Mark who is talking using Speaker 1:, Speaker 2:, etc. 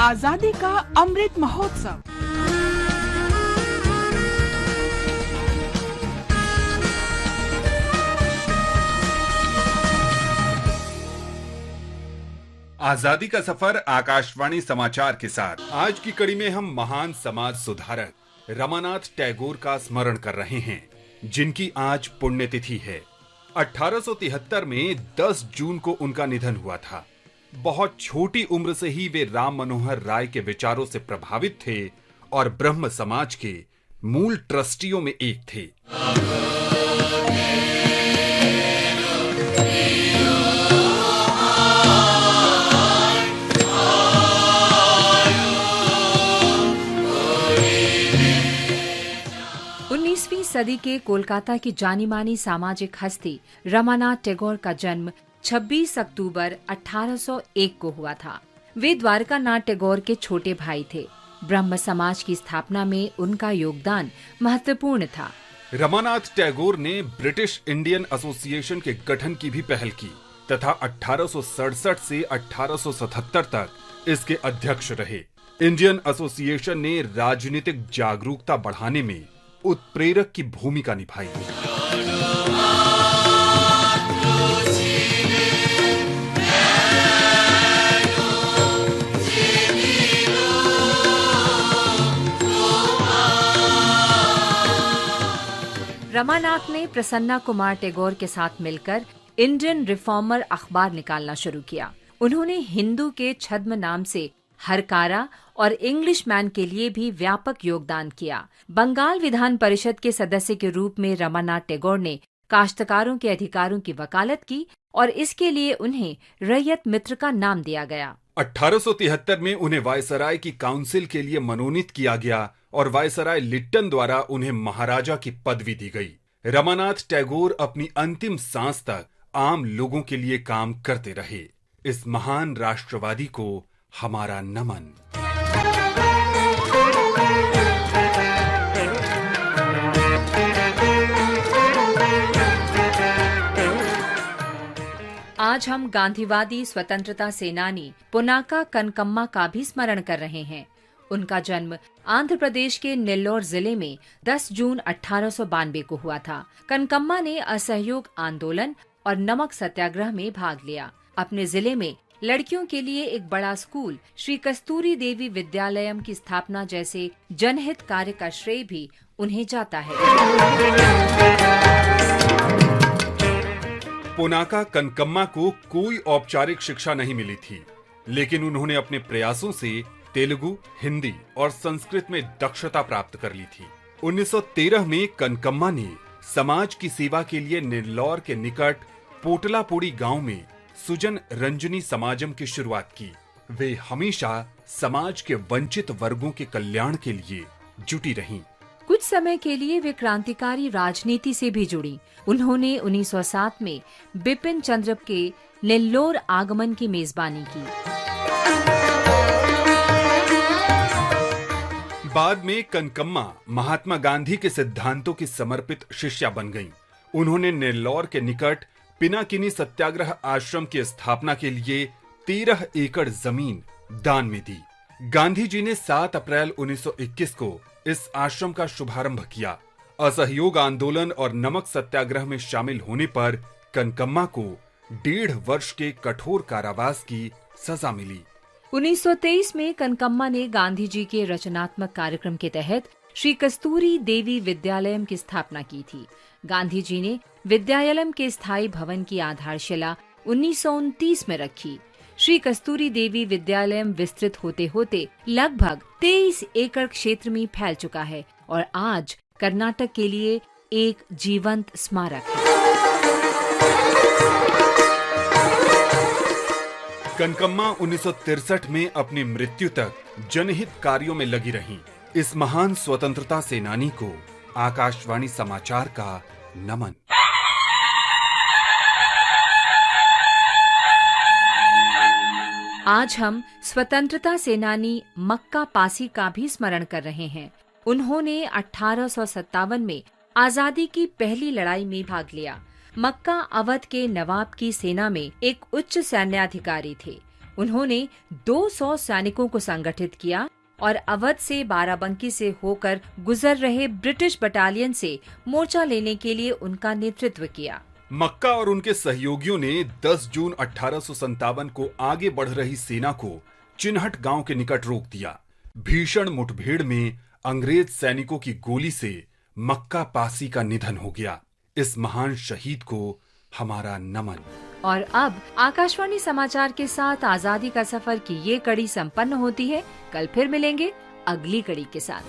Speaker 1: आजादी का अमृत महोत्सव।
Speaker 2: आजादी का सफर आकाशवाणी समाचार के साथ आज की कड़ी में हम महान समाज सुधारक रमानाथ टैगोर का स्मरण कर रहे हैं, जिनकी आज पुण्यतिथि है। 1873 में 10 जून को उनका निधन हुआ था। बहुत छोटी उम्र से ही वे राम मनोहर राय के विचारों से प्रभावित थे और ब्रह्म समाज के मूल ट्रस्टियों में एक थे।
Speaker 3: सदी के कोलकाता की जानी मानी सामाजिक हस्ती रमानाथ टैगोर का जन्म 26 अक्टूबर 1801 को हुआ था। वे द्वारका नाथ टैगोर के छोटे भाई थे। ब्रह्म समाज की स्थापना में उनका योगदान महत्वपूर्ण था।
Speaker 2: रमानाथ टैगोर ने ब्रिटिश इंडियन एसोसिएशन के गठन की भी पहल की तथा 1867 से 1877 तक इसके अध्यक्ष रहे। इंडियन एसोसिएशन ने राजनीतिक जागरूकता बढ़ाने में उत्प्रेरक की भूमिका निभाई।
Speaker 3: रमानाथ ने प्रसन्ना कुमार टैगोर के साथ मिलकर इंडियन रिफॉर्मर अखबार निकालना शुरू किया। उन्होंने हिंदू के छद्म नाम से हरकारा और इंग्लिश मैन के लिए भी व्यापक योगदान किया। बंगाल विधान परिषद के सदस्य के रूप में रमानाथ टैगोर ने काश्तकारों के अधिकारों की वकालत की और इसके लिए उन्हें रैयत मित्र का नाम दिया गया।
Speaker 2: 1873 में उन्हें वायसराय की काउंसिल के लिए मनोनीत किया गया और वायसराय लिट्टन द्वारा उन्हें महाराजा की पदवी दी गई। रमानाथ टैगोर अपनी अंतिम सांस तक आम लोगों के लिए काम करते रहे। इस महान राष्ट्रवादी को हमारा नमन।
Speaker 3: आज हम गांधीवादी स्वतंत्रता सेनानी पुनाका कनकम्मा का भी स्मरण कर रहे हैं। उनका जन्म आंध्र प्रदेश के नेल्लोर जिले में 10 जून 1892 को हुआ था। कनकम्मा ने असहयोग आंदोलन और नमक सत्याग्रह में भाग लिया। अपने जिले में लड़कियों के लिए एक बड़ा स्कूल श्री कस्तूरी देवी विद्यालयम की स्थापना जैसे जनहित कार्य का श्रेय भी उन्हें जाता है।
Speaker 2: पुनाका कनकम्मा को कोई औपचारिक शिक्षा नहीं मिली थी, लेकिन उन्होंने अपने प्रयासों से तेलुगु, हिंदी और संस्कृत में दक्षता प्राप्त कर ली थी। 1913 में कनकम्मा ने समाज की सेवा के लिए नेल्लौर के निकट पोटलापुड़ी गांव में सुजन रंजनी समाजम की शुरुआत की। वे हमेशा समाज के वंचित वर्गों के कल्याण के लिए जुटी रहीं।
Speaker 3: कुछ समय के लिए वे क्रांतिकारी राजनीति से भी जुड़ी। उन्होंने 1907 में बिपिन चंद्र के नेल्लोर आगमन की मेजबानी की।
Speaker 2: बाद में कनकम्मा महात्मा गांधी के सिद्धांतों की समर्पित शिष्या बन गईं। उन्होंने नेल्लौर के निकट पिनाकिनी सत्याग्रह आश्रम की स्थापना के लिए 13 एकड़ जमीन दान में दी। गांधी जी ने 7 अप्रैल 1921 को इस आश्रम का शुभारंभ किया। असहयोग आंदोलन और नमक सत्याग्रह में शामिल होने पर कनकम्मा को 1.5 वर्ष के कठोर कारावास की सजा मिली।
Speaker 3: 1923 में कनकम्मा ने गांधी जी के रचनात्मक कार्यक्रम के तहत श्री कस्तूरी देवी विद्यालयम की स्थापना की थी। गांधी जी ने विद्यालयम के स्थायी भवन की आधारशिला 1929 में रखी। श्री कस्तूरी देवी विद्यालयम विस्तृत होते होते लगभग 23 एकड़ क्षेत्र में फैल चुका है और आज कर्नाटक के लिए एक जीवंत स्मारक है।
Speaker 2: कनकम्मा 1963 में अपनी मृत्यु तक जनहित कार्यों में लगी रहीं। इस महान स्वतंत्रता सेनानी को आकाशवाणी समाचार का नमन।
Speaker 3: आज हम स्वतंत्रता सेनानी मक्का पासी का भी स्मरण कर रहे हैं। उन्होंने 1857 में आजादी की पहली लड़ाई में भाग लिया। मक्का अवध के नवाब की सेना में एक उच्च सैन्याधिकारी थे। उन्होंने 200 सैनिकों को संगठित किया और अवध से बाराबंकी से होकर गुजर रहे ब्रिटिश बटालियन से मोर्चा लेने के लिए उनका नेतृत्व किया।
Speaker 2: मक्का और उनके सहयोगियों ने 10 जून 1857 को आगे बढ़ रही सेना को चिन्हट गांव के निकट रोक दिया। भीषण मुठभेड़ में अंग्रेज सैनिकों की गोली से मक्का पासी का निधन हो गया। इस महान शहीद को हमारा नमन।
Speaker 3: और अब आकाशवाणी समाचार के साथ आजादी का सफर की ये कड़ी संपन्न होती है। कल फिर मिलेंगे अगली कड़ी के साथ।